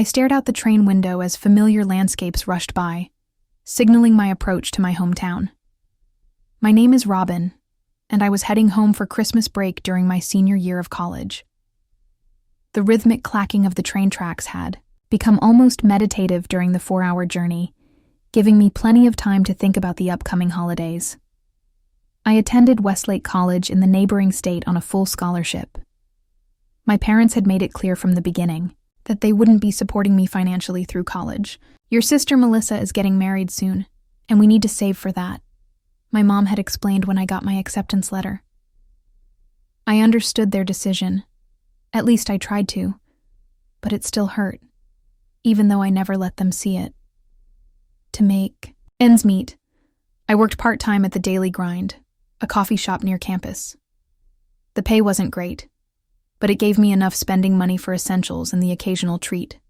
I stared out the train window as familiar landscapes rushed by, signaling my approach to my hometown. My name is Robin, and I was heading home for Christmas break during my senior year of college. The rhythmic clacking of the train tracks had become almost meditative during the 4-hour journey, giving me plenty of time to think about the upcoming holidays. I attended Westlake College in the neighboring state on a full scholarship. My parents had made it clear from the beginning that they wouldn't be supporting me financially through college. "Your sister Melissa is getting married soon, and we need to save for that," my mom had explained when I got my acceptance letter. I understood their decision. At least I tried to, but it still hurt, even though I never let them see it. To make ends meet, I worked part-time at the Daily Grind, a coffee shop near campus. The pay wasn't great, but it gave me enough spending money for essentials and the occasional treat.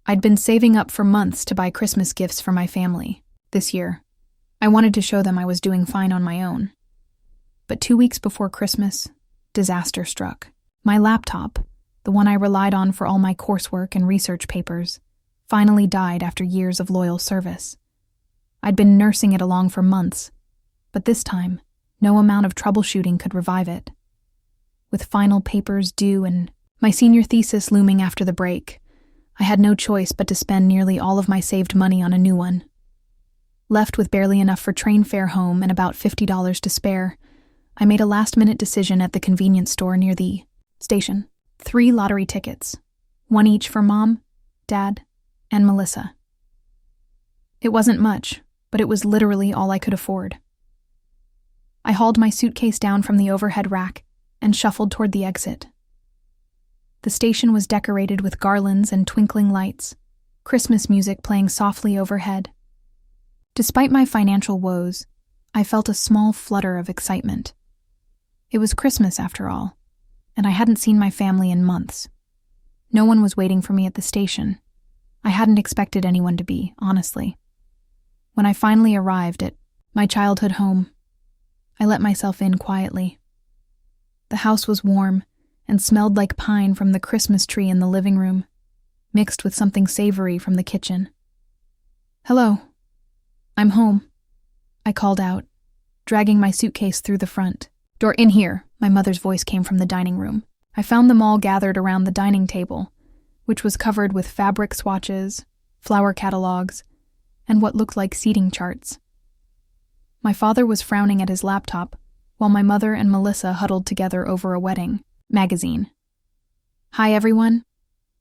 I'd been saving up for months to buy Christmas gifts for my family. This year, I wanted to show them I was doing fine on my own. But 2 weeks before Christmas, disaster struck. My laptop, the one I relied on for all my coursework and research papers, finally died after years of loyal service. I'd been nursing it along for months, but this time, no amount of troubleshooting could revive it. With final papers due and my senior thesis looming after the break, I had no choice but to spend nearly all of my saved money on a new one. Left with barely enough for train fare home and about $50 to spare, I made a last-minute decision at the convenience store near the station. 3 lottery tickets, 1 each for Mom, Dad, and Melissa. It wasn't much, but it was literally all I could afford. I hauled my suitcase down from the overhead rack and shuffled toward the exit. The station was decorated with garlands and twinkling lights, Christmas music playing softly overhead. Despite my financial woes, I felt a small flutter of excitement. It was Christmas after all, and I hadn't seen my family in months. No one was waiting for me at the station. I hadn't expected anyone to be, honestly. When I finally arrived at my childhood home, I let myself in quietly. The house was warm and smelled like pine from the Christmas tree in the living room, mixed with something savory from the kitchen. "Hello, I'm home," I called out, dragging my suitcase through the front door. "In here," my mother's voice came from the dining room. I found them all gathered around the dining table, which was covered with fabric swatches, flower catalogs, and what looked like seating charts. My father was frowning at his laptop, while my mother and Melissa huddled together over a wedding magazine. "Hi, everyone,"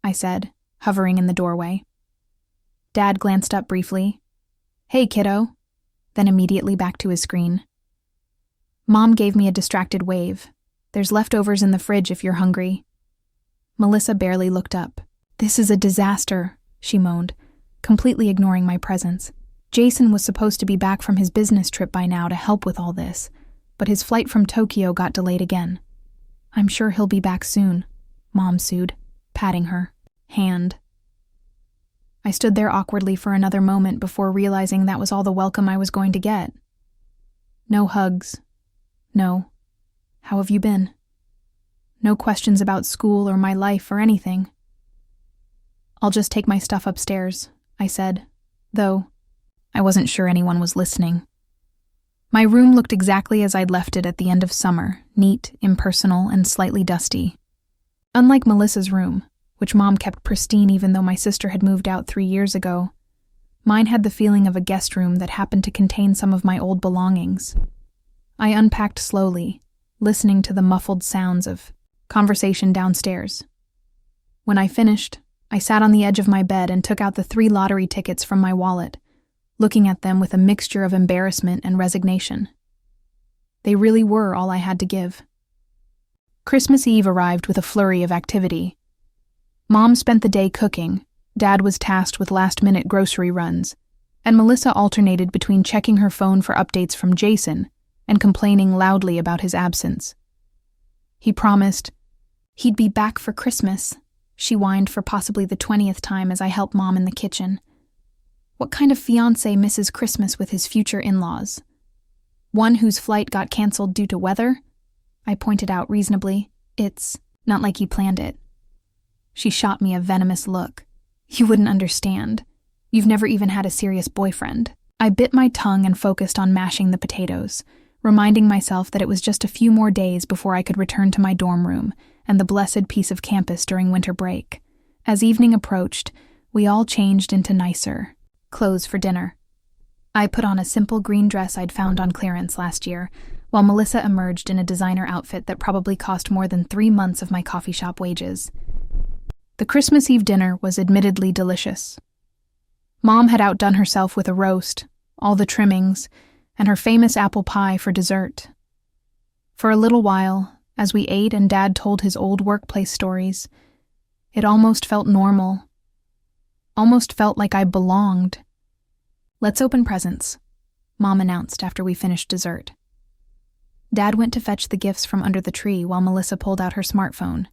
I said, hovering in the doorway. Dad glanced up briefly. "Hey, kiddo," then immediately back to his screen. Mom gave me a distracted wave. "There's leftovers in the fridge if you're hungry." Melissa barely looked up. "This is a disaster," she moaned, completely ignoring my presence. Jason was supposed to be back from his business trip by now to help with all this, but his flight from Tokyo got delayed again. "I'm sure he'll be back soon," Mom soothed, patting her hand. I stood there awkwardly for another moment before realizing that was all the welcome I was going to get. No hugs. No, "How have you been?" No questions about school or my life or anything. "I'll just take my stuff upstairs," I said, though I wasn't sure anyone was listening. My room looked exactly as I'd left it at the end of summer, neat, impersonal, and slightly dusty. Unlike Melissa's room, which Mom kept pristine even though my sister had moved out 3 years ago, mine had the feeling of a guest room that happened to contain some of my old belongings. I unpacked slowly, listening to the muffled sounds of conversation downstairs. When I finished, I sat on the edge of my bed and took out the 3 lottery tickets from my wallet, looking at them with a mixture of embarrassment and resignation. They really were all I had to give. Christmas Eve arrived with a flurry of activity. Mom spent the day cooking, Dad was tasked with last-minute grocery runs, and Melissa alternated between checking her phone for updates from Jason and complaining loudly about his absence. He promised he'd be back for Christmas, she whined for possibly the 20th time as I helped Mom in the kitchen. What kind of fiancé misses Christmas with his future in-laws? One whose flight got canceled due to weather? I pointed out reasonably. It's not like he planned it. She shot me a venomous look. You wouldn't understand. You've never even had a serious boyfriend. I bit my tongue and focused on mashing the potatoes, reminding myself that it was just a few more days before I could return to my dorm room and the blessed peace of campus during winter break. As evening approached, we all changed into nicer clothes for dinner. I put on a simple green dress I'd found on clearance last year, while Melissa emerged in a designer outfit that probably cost more than 3 months of my coffee shop wages. The Christmas Eve dinner was admittedly delicious. Mom had outdone herself with a roast, all the trimmings, and her famous apple pie for dessert. For a little while, as we ate and Dad told his old workplace stories, it almost felt normal. Almost felt like I belonged. "Let's open presents," Mom announced after we finished dessert. Dad went to fetch the gifts from under the tree while Melissa pulled out her smartphone.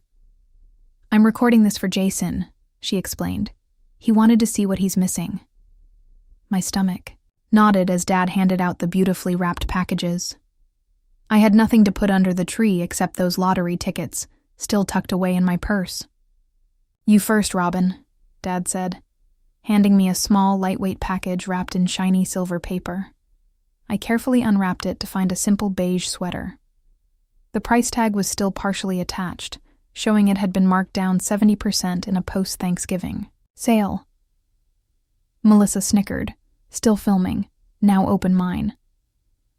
"I'm recording this for Jason," she explained. "He wanted to see what he's missing." My stomach nodded as Dad handed out the beautifully wrapped packages. I had nothing to put under the tree except those lottery tickets, still tucked away in my purse. "You first, Robin," Dad said, handing me a small, lightweight package wrapped in shiny silver paper. I carefully unwrapped it to find a simple beige sweater. The price tag was still partially attached, showing it had been marked down 70% in a post-Thanksgiving sale. Melissa snickered, still filming, "Now open mine."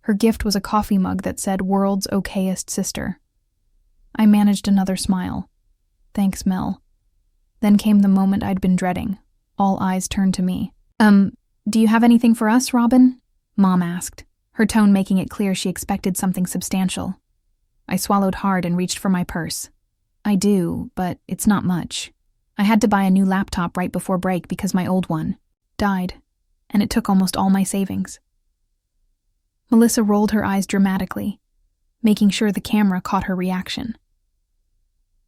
Her gift was a coffee mug that said "World's Okayest Sister." I managed another smile. "Thanks, Mel." Then came the moment I'd been dreading. All eyes turned to me. Do you have anything for us, Robin?" Mom asked, her tone making it clear she expected something substantial. I swallowed hard and reached for my purse. "I do, but it's not much. I had to buy a new laptop right before break because my old one died, and it took almost all my savings." Melissa rolled her eyes dramatically, making sure the camera caught her reaction.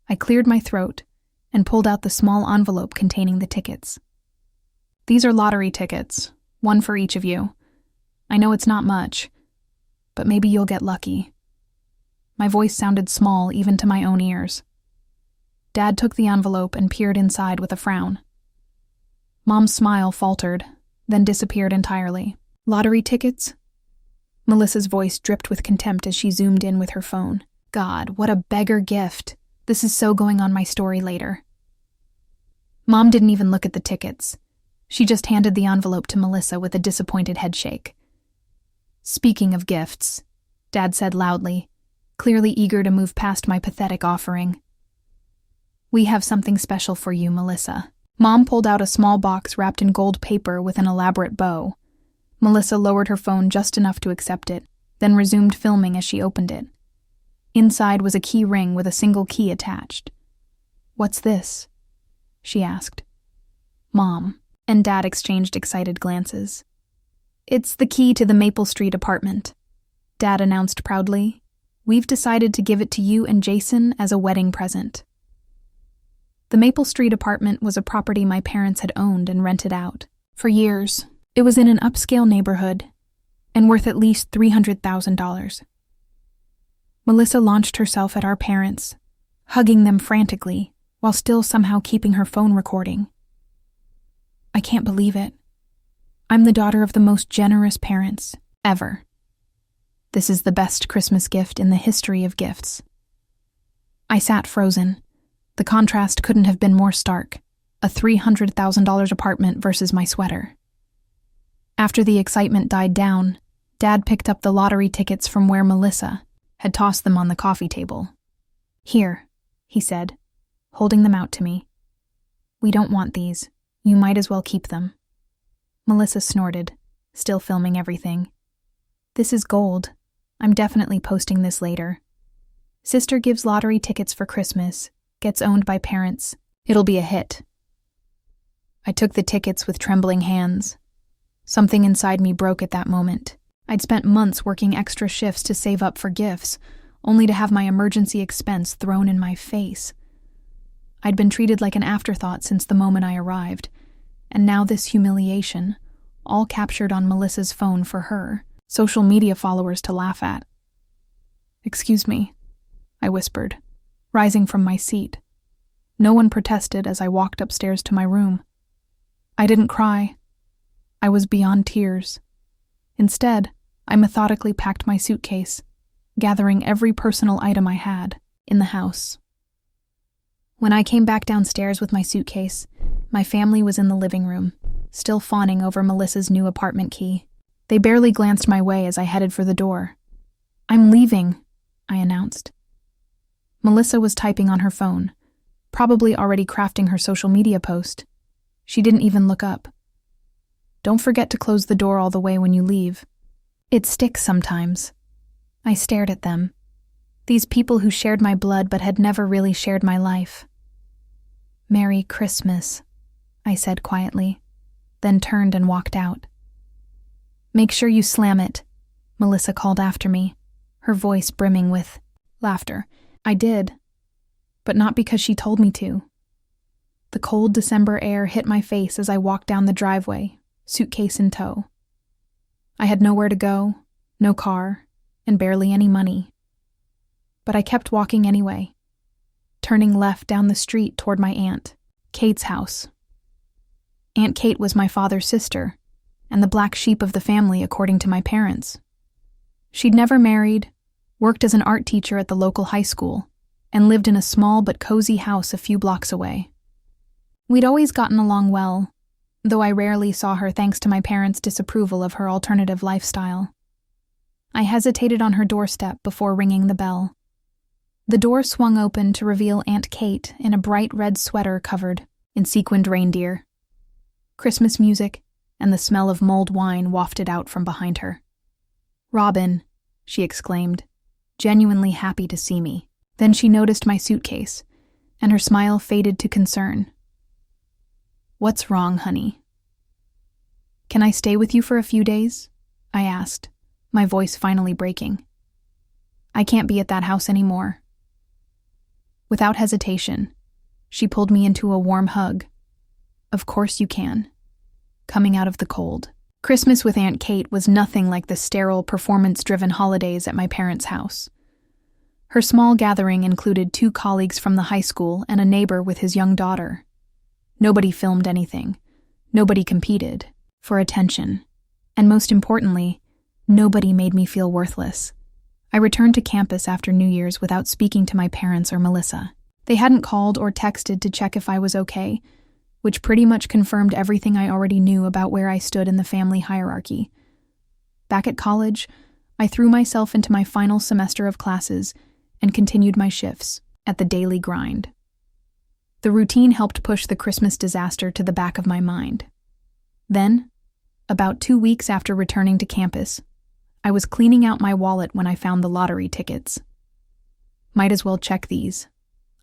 I cleared my throat and pulled out the small envelope containing the tickets. "These are lottery tickets, one for each of you. I know it's not much, but maybe you'll get lucky." My voice sounded small even to my own ears. Dad took the envelope and peered inside with a frown. Mom's smile faltered, then disappeared entirely. "Lottery tickets?" Melissa's voice dripped with contempt as she zoomed in with her phone. "God, what a beggar gift. This is so going on my story later." Mom didn't even look at the tickets. She just handed the envelope to Melissa with a disappointed headshake. "Speaking of gifts," Dad said loudly, clearly eager to move past my pathetic offering. "We have something special for you, Melissa." Mom pulled out a small box wrapped in gold paper with an elaborate bow. Melissa lowered her phone just enough to accept it, then resumed filming as she opened it. Inside was a key ring with a single key attached. "What's this?" she asked. Mom and Dad exchanged excited glances. "It's the key to the Maple Street apartment," Dad announced proudly. "We've decided to give it to you and Jason as a wedding present." The Maple Street apartment was a property my parents had owned and rented out for years. It was in an upscale neighborhood and worth at least $300,000. Melissa launched herself at our parents, hugging them frantically while still somehow keeping her phone recording. "I can't believe it. I'm the daughter of the most generous parents ever. This is the best Christmas gift in the history of gifts." I sat frozen. The contrast couldn't have been more stark. A $300,000 apartment versus my sweater. After the excitement died down, Dad picked up the lottery tickets from where Melissa had tossed them on the coffee table. "Here," he said, holding them out to me. "We don't want these. You might as well keep them." Melissa snorted, still filming everything. "This is gold. I'm definitely posting this later. Sister gives lottery tickets for Christmas, gets owned by parents. It'll be a hit." I took the tickets with trembling hands. Something inside me broke at that moment. I'd spent months working extra shifts to save up for gifts, only to have my emergency expense thrown in my face. I'd been treated like an afterthought since the moment I arrived, and now this humiliation, all captured on Melissa's phone for her social media followers to laugh at. "Excuse me," I whispered, rising from my seat. No one protested as I walked upstairs to my room. I didn't cry. I was beyond tears. Instead, I methodically packed my suitcase, gathering every personal item I had in the house. When I came back downstairs with my suitcase, my family was in the living room, still fawning over Melissa's new apartment key. They barely glanced my way as I headed for the door. "I'm leaving," I announced. Melissa was typing on her phone, probably already crafting her social media post. She didn't even look up. "Don't forget to close the door all the way when you leave. It sticks sometimes." I stared at them. These people who shared my blood but had never really shared my life. "Merry Christmas," I said quietly, then turned and walked out. "Make sure you slam it," Melissa called after me, her voice brimming with laughter. I did, but not because she told me to. The cold December air hit my face as I walked down the driveway, suitcase in tow. I had nowhere to go, no car, and barely any money. But I kept walking anyway, turning left down the street toward my Aunt Kate's house. Aunt Kate was my father's sister, and the black sheep of the family according to my parents. She'd never married, worked as an art teacher at the local high school, and lived in a small but cozy house a few blocks away. We'd always gotten along well, though I rarely saw her thanks to my parents' disapproval of her alternative lifestyle. I hesitated on her doorstep before ringing the bell. The door swung open to reveal Aunt Kate in a bright red sweater covered in sequined reindeer. Christmas music and the smell of mulled wine wafted out from behind her. "Robin," she exclaimed, genuinely happy to see me. Then she noticed my suitcase, and her smile faded to concern. "What's wrong, honey?" "Can I stay with you for a few days?" I asked, my voice finally breaking. "I can't be at that house anymore." Without hesitation, she pulled me into a warm hug. "Of course you can." Coming out of the cold. Christmas with Aunt Kate was nothing like the sterile, performance-driven holidays at my parents' house. Her small gathering included 2 colleagues from the high school and a neighbor with his young daughter. Nobody filmed anything. Nobody competed for attention. And most importantly, nobody made me feel worthless. I returned to campus after New Year's without speaking to my parents or Melissa. They hadn't called or texted to check if I was okay, which pretty much confirmed everything I already knew about where I stood in the family hierarchy. Back at college, I threw myself into my final semester of classes and continued my shifts at the daily grind. The routine helped push the Christmas disaster to the back of my mind. Then, about 2 weeks after returning to campus, I was cleaning out my wallet when I found the lottery tickets. "Might as well check these,"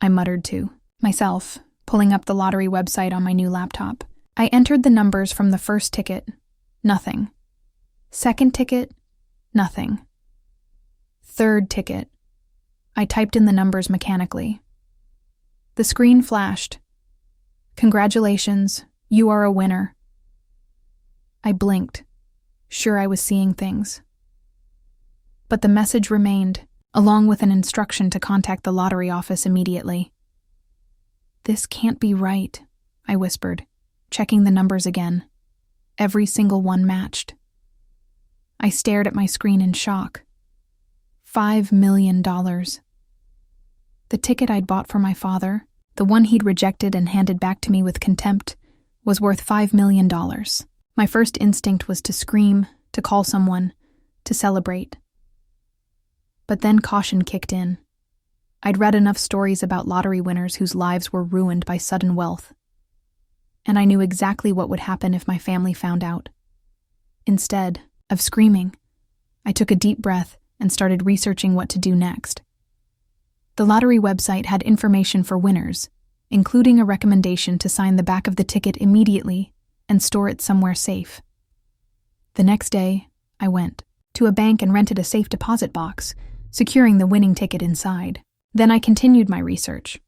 I muttered to myself, pulling up the lottery website on my new laptop. I entered the numbers from the first ticket. Nothing. Second ticket. Nothing. Third ticket. I typed in the numbers mechanically. The screen flashed. "Congratulations, you are a winner." I blinked, sure I was seeing things. But the message remained, along with an instruction to contact the lottery office immediately. "This can't be right," I whispered, checking the numbers again. Every single one matched. I stared at my screen in shock. $5 million. The ticket I'd bought for my father, the one he'd rejected and handed back to me with contempt, was worth $5 million. My first instinct was to scream, to call someone, to celebrate. But then caution kicked in. I'd read enough stories about lottery winners whose lives were ruined by sudden wealth. And I knew exactly what would happen if my family found out. Instead of screaming, I took a deep breath and started researching what to do next. The lottery website had information for winners, including a recommendation to sign the back of the ticket immediately and store it somewhere safe. The next day, I went to a bank and rented a safe deposit box, securing the winning ticket inside. Then I continued my research,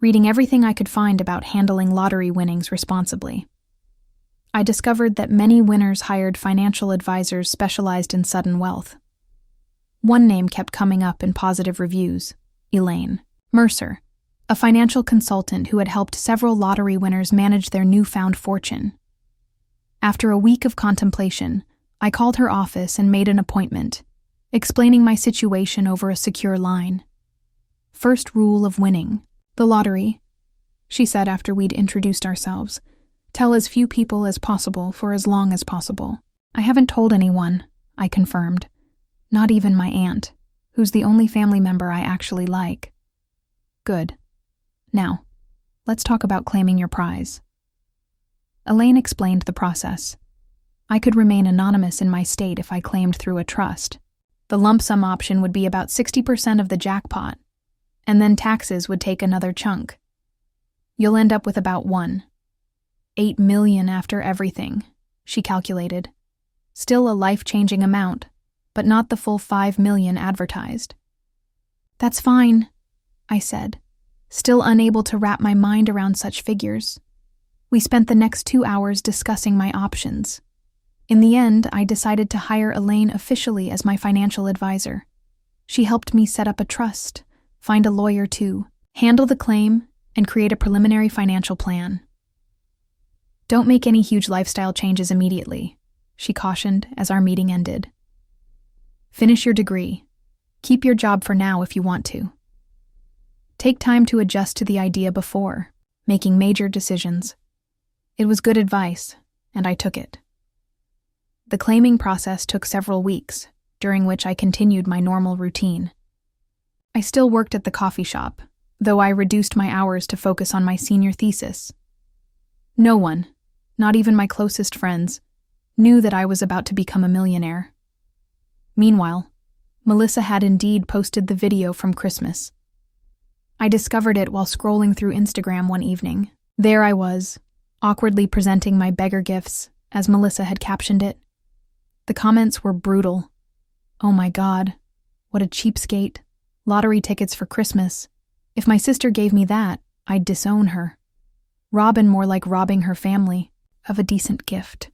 reading everything I could find about handling lottery winnings responsibly. I discovered that many winners hired financial advisors specialized in sudden wealth. One name kept coming up in positive reviews: Elaine Mercer, a financial consultant who had helped several lottery winners manage their newfound fortune. After a week of contemplation, I called her office and made an appointment, explaining my situation over a secure line. First rule of winning: the lottery, she said after we'd introduced ourselves. Tell as few people as possible for as long as possible. I haven't told anyone, I confirmed. Not even my aunt, who's the only family member I actually like. Good. Now, let's talk about claiming your prize. Elaine explained the process. I could remain anonymous in my state if I claimed through a trust. The lump sum option would be about 60% of the jackpot, and then taxes would take another chunk. You'll end up with about $8 million after everything, she calculated. Still a life-changing amount, but not the full $5 million advertised. That's fine, I said, still unable to wrap my mind around such figures. We spent the next 2 hours discussing my options. In the end, I decided to hire Elaine officially as my financial advisor. She helped me set up a trust, find a lawyer to handle the claim, and create a preliminary financial plan. Don't make any huge lifestyle changes immediately, she cautioned as our meeting ended. Finish your degree. Keep your job for now if you want to. Take time to adjust to the idea before making major decisions. It was good advice, and I took it. The claiming process took several weeks, during which I continued my normal routine. I still worked at the coffee shop, though I reduced my hours to focus on my senior thesis. No one, not even my closest friends, knew that I was about to become a millionaire. Meanwhile, Melissa had indeed posted the video from Christmas. I discovered it while scrolling through Instagram one evening. There I was, awkwardly presenting my beggar gifts, as Melissa had captioned it. The comments were brutal. Oh my God, what a cheapskate. Lottery tickets for Christmas. If my sister gave me that, I'd disown her. Robin more like robbing her family of a decent gift.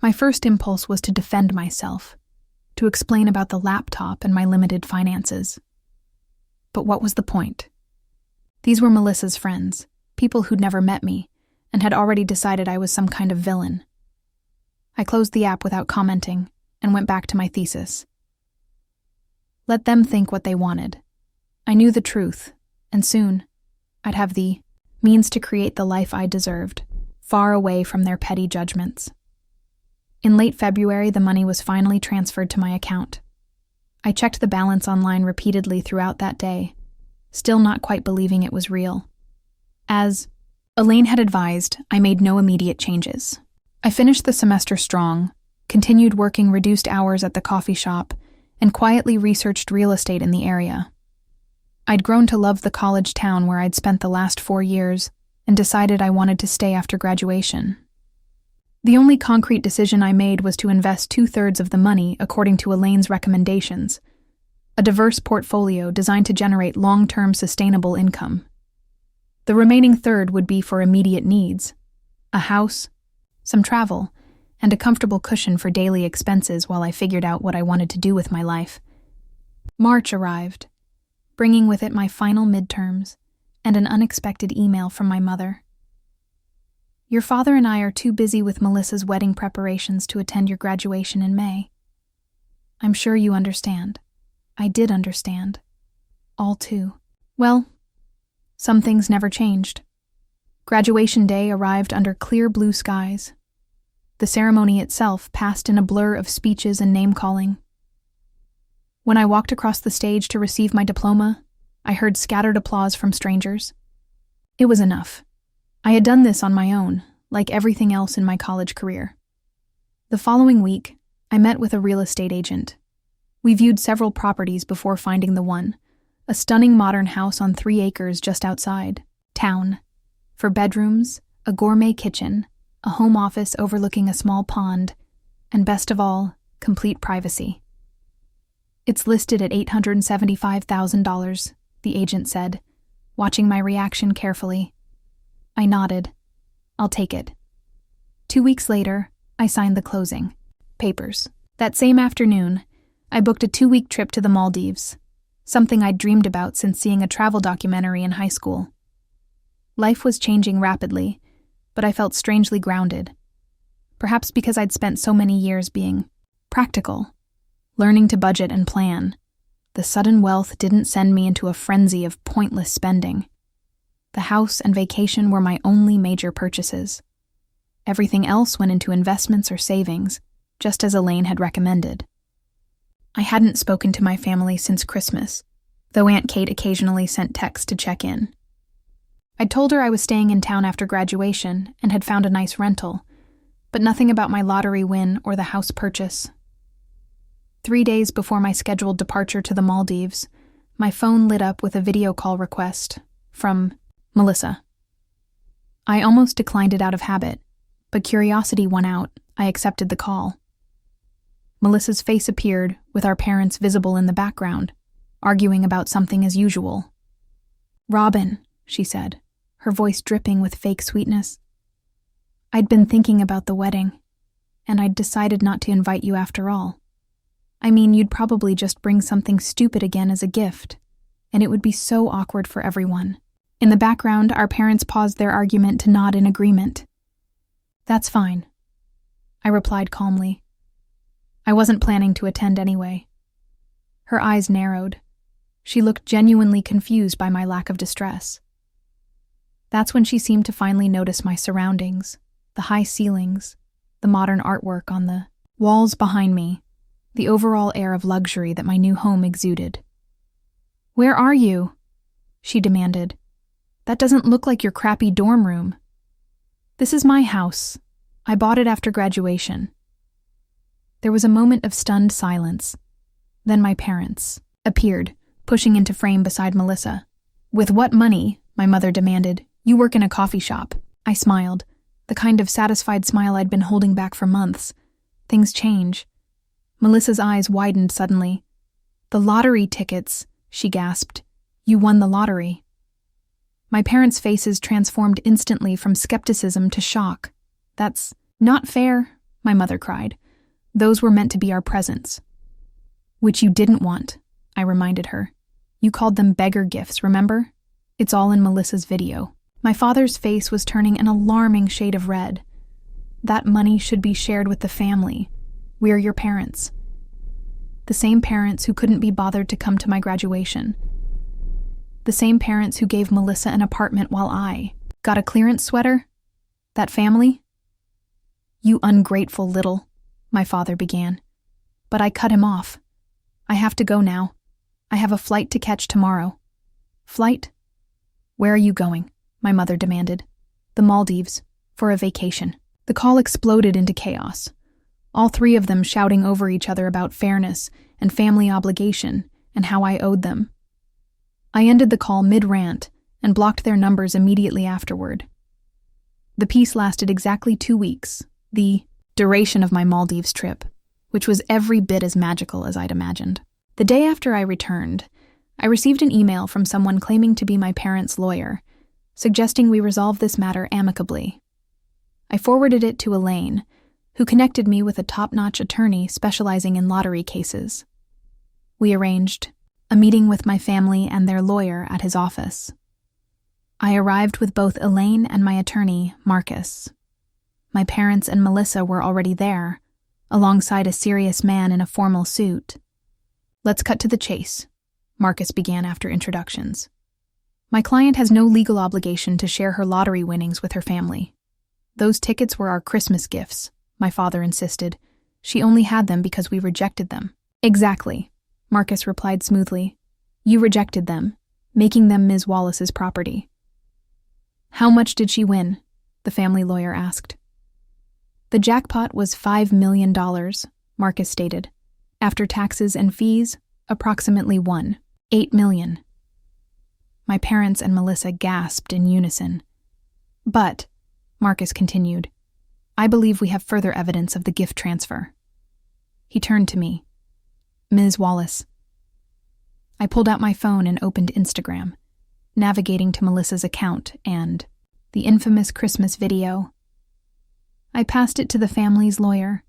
My first impulse was to defend myself, to explain about the laptop and my limited finances. But what was the point? These were Melissa's friends, people who'd never met me, and had already decided I was some kind of villain. I closed the app without commenting and went back to my thesis. Let them think what they wanted. I knew the truth, and soon I'd have the means to create the life I deserved, far away from their petty judgments. In late February, the money was finally transferred to my account. I checked the balance online repeatedly throughout that day, still not quite believing it was real. As Elaine had advised, I made no immediate changes. I finished the semester strong, continued working reduced hours at the coffee shop, and quietly researched real estate in the area. I'd grown to love the college town where I'd spent the last 4 years and decided I wanted to stay after graduation. The only concrete decision I made was to invest 2/3 of the money according to Elaine's recommendations, a diverse portfolio designed to generate long-term sustainable income. The remaining third would be for immediate needs: a house, some travel, and a comfortable cushion for daily expenses while I figured out what I wanted to do with my life. March arrived, bringing with it my final midterms and an unexpected email from my mother. Your father and I are too busy with Melissa's wedding preparations to attend your graduation in May. I'm sure you understand. I did understand. All too. Well, some things never changed. Graduation day arrived under clear blue skies. The ceremony itself passed in a blur of speeches and name-calling. When I walked across the stage to receive my diploma, I heard scattered applause from strangers. It was enough. I had done this on my own, like everything else in my college career. The following week, I met with a real estate agent. We viewed several properties before finding the one, a stunning modern house on 3 acres just outside town. For bedrooms, a gourmet kitchen, a home office overlooking a small pond, and best of all, complete privacy. It's listed at $875,000, the agent said, watching my reaction carefully. I nodded. I'll take it. 2 weeks later, I signed the closing papers. That same afternoon, I booked a 2-week trip to the Maldives. something I'd dreamed about since seeing a travel documentary in high school. Life was changing rapidly, but I felt strangely grounded. Perhaps because I'd spent so many years being practical, learning to budget and plan. The sudden wealth didn't send me into a frenzy of pointless spending. The house and vacation were my only major purchases. Everything else went into investments or savings, just as Elaine had recommended. I hadn't spoken to my family since Christmas, though Aunt Kate occasionally sent texts to check in. I'd told her I was staying in town after graduation and had found a nice rental, but nothing about my lottery win or the house purchase. 3 days before my scheduled departure to the Maldives, my phone lit up with a video call request from Melissa. I almost declined it out of habit, but curiosity won out. I accepted the call. Melissa's face appeared, with our parents visible in the background, arguing about something as usual. "Robin," she said, her voice dripping with fake sweetness. "I'd been thinking about the wedding, and I'd decided not to invite you after all. I mean, you'd probably just bring something stupid again as a gift, and it would be so awkward for everyone." In the background, our parents paused their argument to nod in agreement. "That's fine," I replied calmly. I wasn't planning to attend anyway. Her eyes narrowed. She looked genuinely confused by my lack of distress. That's when she seemed to finally notice my surroundings, the high ceilings, the modern artwork on the walls behind me, the overall air of luxury that my new home exuded. "Where are you?" she demanded. "That doesn't look like your crappy dorm room." "This is my house. I bought it after graduation." There was a moment of stunned silence. Then my parents appeared, pushing into frame beside Melissa. "With what money?" my mother demanded. "You work in a coffee shop." I smiled, the kind of satisfied smile I'd been holding back for months. Things change. Melissa's eyes widened suddenly. "The lottery tickets," she gasped. "You won the lottery." My parents' faces transformed instantly from skepticism to shock. "That's not fair," my mother cried. "Those were meant to be our presents." "Which you didn't want," I reminded her. "You called them beggar gifts, remember? It's all in Melissa's video." My father's face was turning an alarming shade of red. "That money should be shared with the family. We're your parents." The same parents who couldn't be bothered to come to my graduation. The same parents who gave Melissa an apartment while I got a clearance sweater. That family? "You ungrateful little," my father began. But I cut him off. "I have to go now. I have a flight to catch tomorrow." "Flight? Where are you going?" my mother demanded. "The Maldives, for a vacation." The call exploded into chaos. All three of them shouting over each other about fairness and family obligation and how I owed them. I ended the call mid-rant and blocked their numbers immediately afterward. The peace lasted exactly 2 weeks, the duration of my Maldives trip, which was every bit as magical as I'd imagined. The day after I returned, I received an email from someone claiming to be my parents' lawyer, suggesting we resolve this matter amicably. I forwarded it to Elaine, who connected me with a top-notch attorney specializing in lottery cases. We arranged a meeting with my family and their lawyer at his office. I arrived with both Elaine and my attorney, Marcus. My parents and Melissa were already there, alongside a serious man in a formal suit. "Let's cut to the chase," Marcus began after introductions. "My client has no legal obligation to share her lottery winnings with her family. Those tickets were our Christmas gifts," my father insisted. "She only had them because we rejected them." "Exactly," Marcus replied smoothly. "You rejected them, making them Ms. Wallace's property." "How much did she win?" the family lawyer asked. "The jackpot was $5 million, Marcus stated. "After taxes and fees, approximately $8 million. My parents and Melissa gasped in unison. "But," Marcus continued, "I believe we have further evidence of the gift transfer." He turned to me. "Ms. Wallace." I pulled out my phone and opened Instagram, navigating to Melissa's account and the infamous Christmas video. I passed it to the family's lawyer.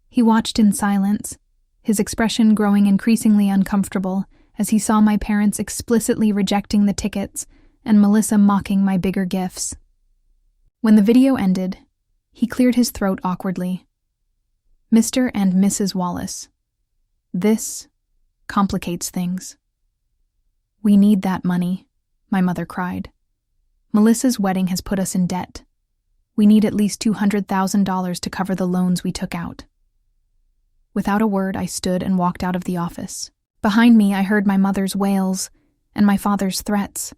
He watched in silence, his expression growing increasingly uncomfortable as he saw my parents explicitly rejecting the tickets and Melissa mocking my bigger gifts. When the video ended, he cleared his throat awkwardly. "Mr. and Mrs. Wallace, this complicates things." "We need that money," my mother cried. "Melissa's wedding has put us in debt. We need at least $200,000 to cover the loans we took out." Without a word, I stood and walked out of the office. Behind me, I heard my mother's wails and my father's threats,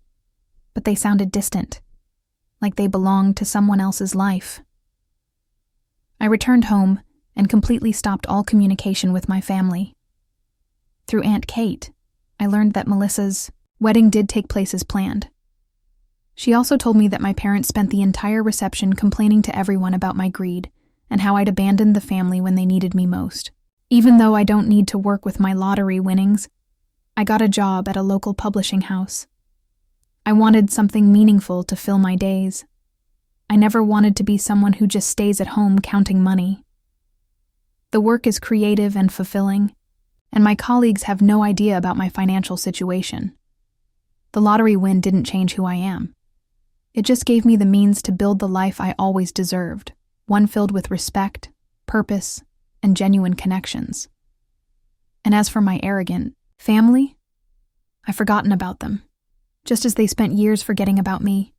but they sounded distant, like they belonged to someone else's life. I returned home and completely stopped all communication with my family. Through Aunt Kate, I learned that Melissa's wedding did take place as planned. She also told me that my parents spent the entire reception complaining to everyone about my greed and how I'd abandoned the family when they needed me most. Even though I don't need to work with my lottery winnings, I got a job at a local publishing house. I wanted something meaningful to fill my days. I never wanted to be someone who just stays at home counting money. The work is creative and fulfilling, and my colleagues have no idea about my financial situation. The lottery win didn't change who I am. It just gave me the means to build the life I always deserved, one filled with respect, purpose, and genuine connections. And as for my arrogant family, I've forgotten about them, just as they spent years forgetting about me.